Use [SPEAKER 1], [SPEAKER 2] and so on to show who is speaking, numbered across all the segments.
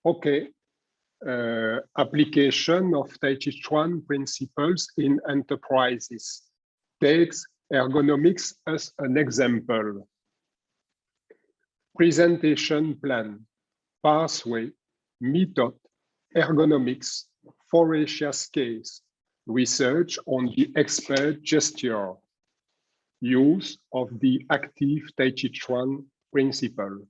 [SPEAKER 1] Okay, application of Taijiquan principles in enterprises. Takes ergonomics as an example. Presentation plan, pathway, method, ergonomics, FAURECIA'S case, research on the expert gesture, use of the active Taijiquan principle.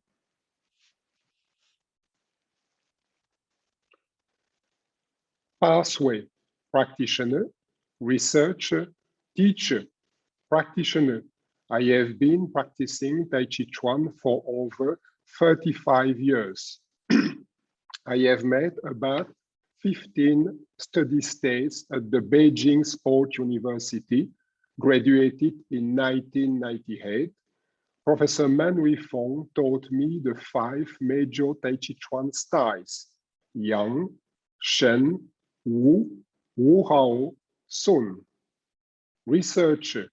[SPEAKER 1] Pathway, practitioner, researcher, teacher, practitioner. I have been practicing Taijiquan for over 35 years. I have met about 15 study stays at the Beijing Sport University, graduated in 1998. Professor Man Weifeng taught me the 5 major Taijiquan styles: Yang, Shen, Wu, Wu Hao, Sun. Researcher.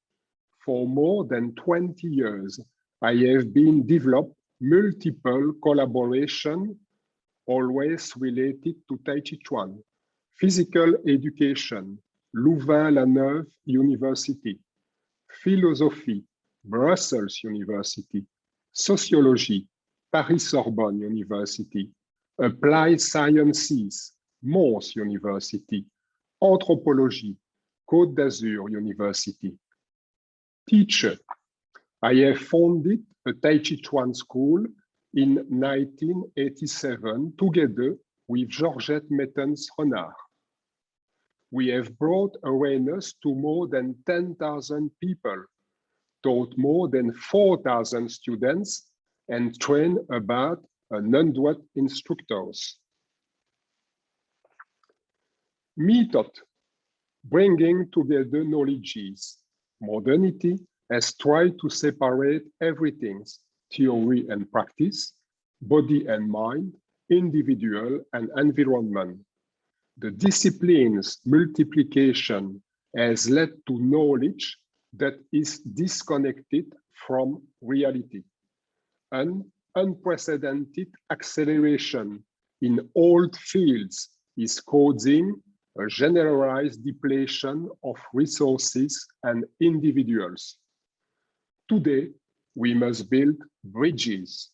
[SPEAKER 1] For more than 20 years, I have been developed multiple collaboration, always related to Taijiquan. Physical education, Louvain-la-Neuve University. Philosophy, Brussels University. Sociology, Paris-Sorbonne University. Applied Sciences, Mons University. Anthropology, Côte d'Azur University. Teacher. I have founded a Taijiquan school in 1987 together with Georgette Mettens-Renard. We have brought awareness to more than 10,000 people, taught more than 4,000 students, and trained about 100 instructors. Method, bringing together knowledges. Modernity has tried to separate everything, theory and practice, body and mind, individual and environment. The disciplines multiplication has led to knowledge that is disconnected from reality. An unprecedented acceleration in old fields is causing a generalized depletion of resources and individuals. Today, we must build bridges.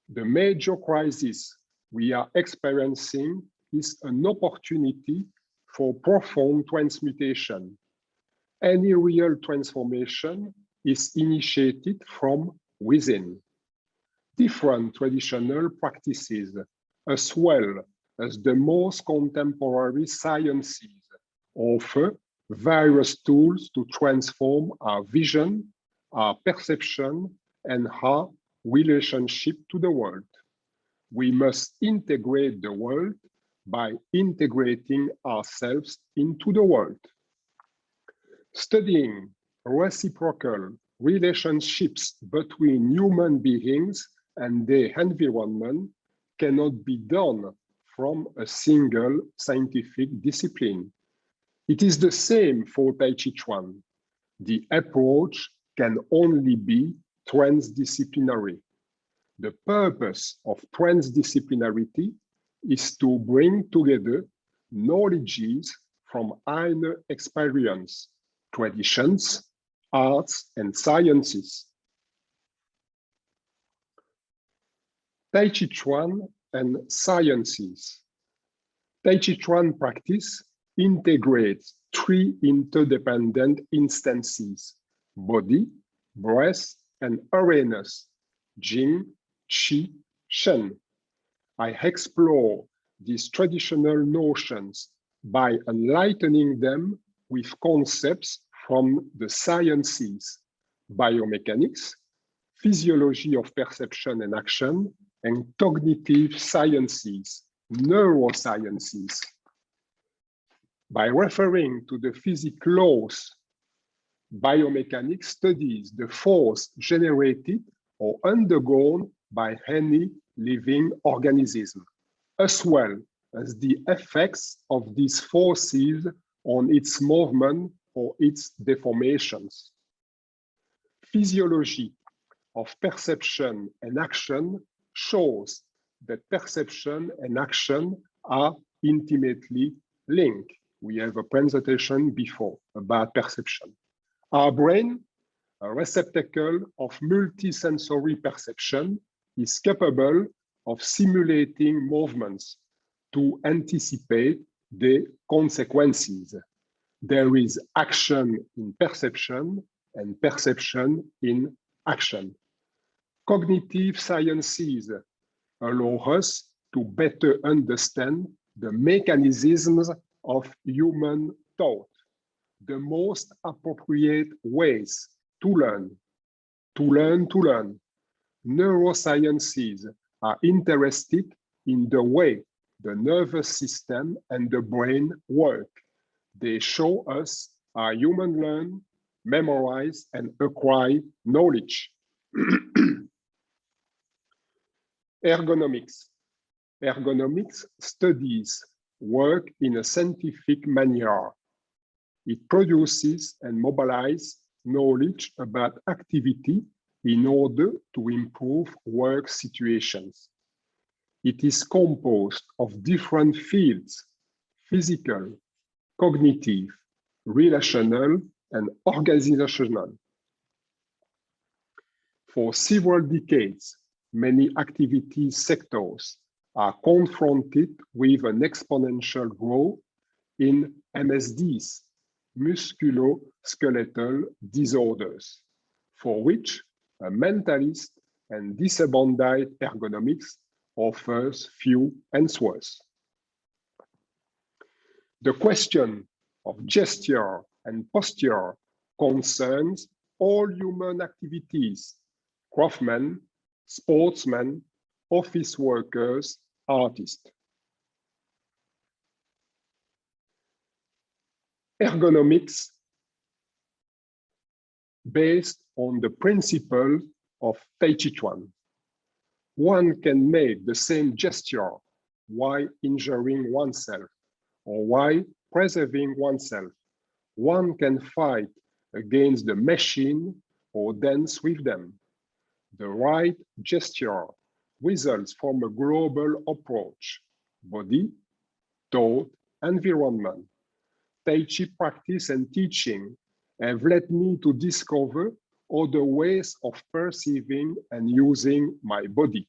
[SPEAKER 1] The major crisis we are experiencing is an opportunity for profound transmutation. Any real transformation is initiated from within. Different traditional practices, as well as the most contemporary sciences, offer various tools to transform our vision, our perception, and our relationship to the world. We must integrate the world by integrating ourselves into the world. Studying reciprocal relationships between human beings and their environment cannot be done from a single scientific discipline. It is the same for Taijiquan. The approach can only be transdisciplinary. The purpose of transdisciplinarity is to bring together knowledges from inner experience, traditions, arts, and sciences. Taijiquan and sciences. Taijiquan practice integrates 3 interdependent instances: body, breath, and awareness, Jing, Qi, Shen. I explore these traditional notions by enlightening them with concepts from the sciences, biomechanics, physiology of perception and action, and cognitive sciences, neurosciences. By referring to the physics laws, biomechanics studies the force generated or undergone by any living organism, as well as the effects of these forces on its movement or its deformations. Physiology of perception and action shows that perception and action are intimately linked. We have a presentation before about perception. Our brain, a receptacle of multisensory perception, is capable of simulating movements to anticipate the consequences. There is action in perception and perception in action. Cognitive sciences allow us to better understand the mechanisms of human thought, the most appropriate ways to learn. Neurosciences are interested in the way the nervous system and the brain work. They show us how humans learn, memorize, and acquire knowledge. Ergonomics. Ergonomics studies work in a scientific manner. It produces and mobilizes knowledge about activity in order to improve work situations. It is composed of different fields: physical, cognitive, relational, and organizational. For several decades, many activity sectors are confronted with an exponential growth in MSDs, musculoskeletal disorders, for which a mentalist and disembodied ergonomics offers few answers. The question of gesture and posture concerns all human activities: craftsmen, sportsmen, office workers, artists. Ergonomics, based on the principle of Taijiquan. One can make the same gesture while injuring oneself or while preserving oneself. One can fight against the machine or dance with them. The right gesture results from a global approach: body, thought, environment. Tai Chi practice and teaching have led me to discover other ways of perceiving and using my body.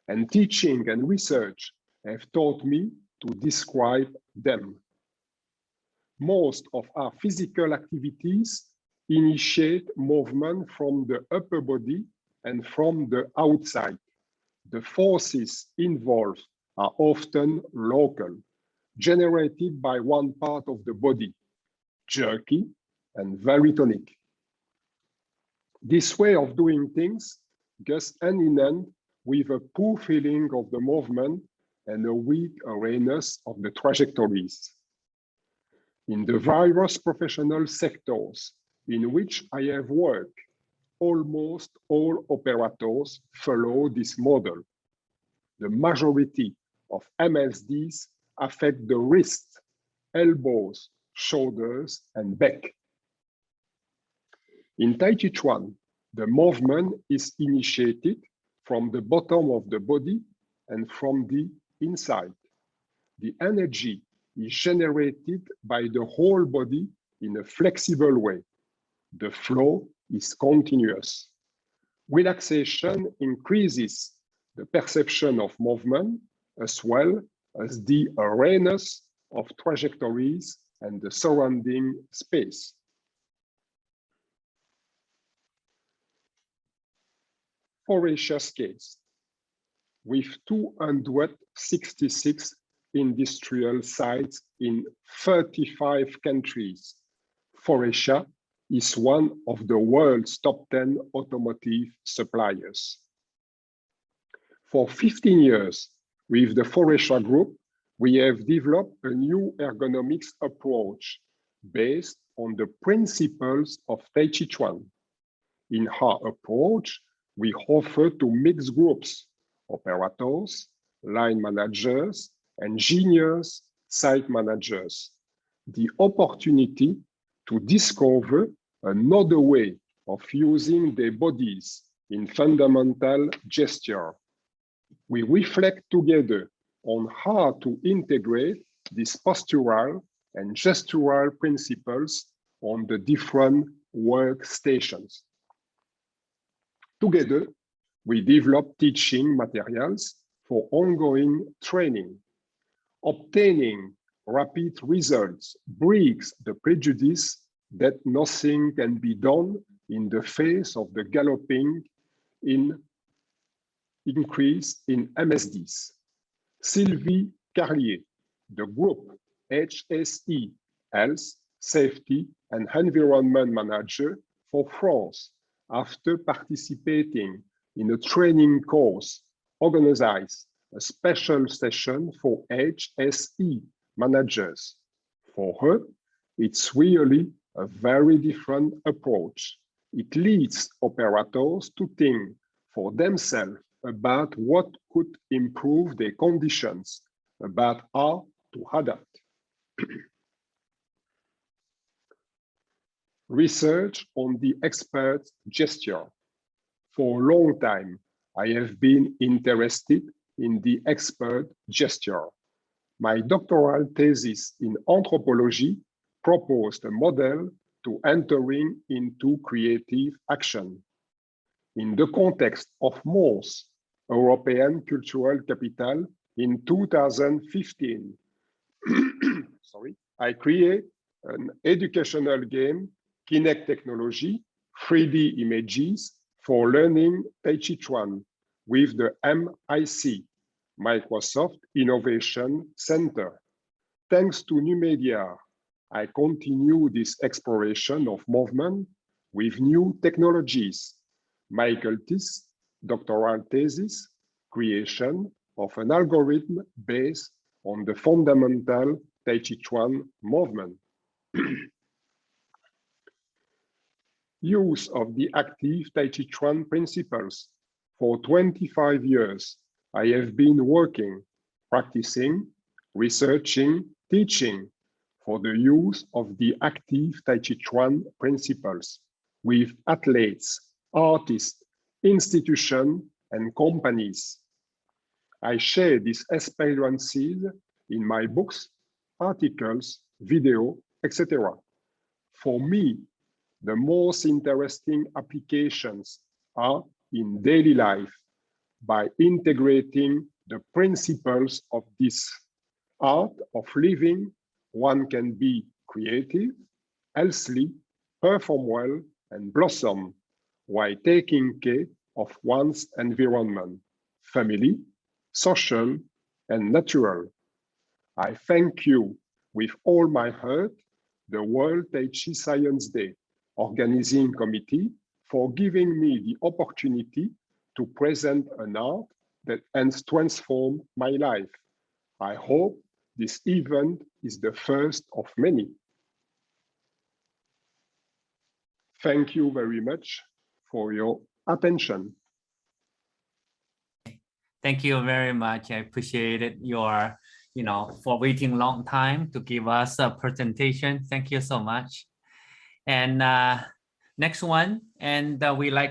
[SPEAKER 1] And teaching and research have taught me to describe them. Most of our physical activities initiate movement from the upper body and from the outside. The forces involved are often local, generated by one part of the body, jerky and very tonic. This way of doing things goes hand in hand with a poor feeling of the movement and a weak awareness of the trajectories. In the various professional sectors in which I have worked, almost all operators follow this model. The majority of MSDs affect the wrists, elbows, shoulders, and back. In Taijiquan, the movement is initiated from the bottom of the body and from the inside. The energy is generated by the whole body in a flexible way. The flow is continuous. Relaxation increases the perception of movement as well as the awareness of trajectories and the surrounding space. FAURECIA'S case. With 266 industrial sites in 35 countries, FAURECIA is one of the world's top 10 automotive suppliers. For 15 years, with the FAURECIA Group, we have developed a new ergonomics approach based on the principles of Taijiquan. In our approach, we offer to mixed groups: operators, line managers, engineers, site managers, the opportunity to discover another way of using their bodies in fundamental gesture. We reflect together on how to integrate these postural and gestural principles on the different workstations. Together, we develop teaching materials for ongoing training. Obtaining rapid results breaks the prejudice that nothing can be done in the face of the galloping increase in MSDs. Sylvie Carlier, the group HSE, Health, Safety and Environment Manager for France, after participating in a training course, organized a special session for HSE managers. For her, it's really a very different approach. It leads operators to think for themselves about what could improve their conditions, about how to adapt. Research on the expert gesture. For a long time, I have been interested in the expert gesture. My doctoral thesis in anthropology proposed a model to entering into creative action. In the context of Mons, European Cultural Capital in 2015, I create an educational game, Kinect Technology, 3D images for learning Taijiquan with the MIC, Microsoft Innovation Center. Thanks to new media, I continue this exploration of movement with new technologies. Michael Tiss, doctoral thesis, creation of an algorithm based on the fundamental Taijiquan movement. Use of the active Taijiquan principles. For 25 years, I have been working, practicing, researching, teaching for the use of the active Taijiquan principles with athletes, artists, institutions, and companies. I share these experiences in my books, articles, video, etc. For me, the most interesting applications are in daily life by integrating the principles of this art of living. One can be creative, healthy, perform well, and blossom while taking care of one's environment, family, social, and natural. I thank you with all my heart, the World Tai Chi Science Day Organizing Committee, for giving me the opportunity to present an art that has transformed my life. I hope this event is the first of many. Thank you very much for your attention.
[SPEAKER 2] Thank you very much. I appreciated your, for waiting a long time to give us a presentation. Thank you so much. And next one, and we like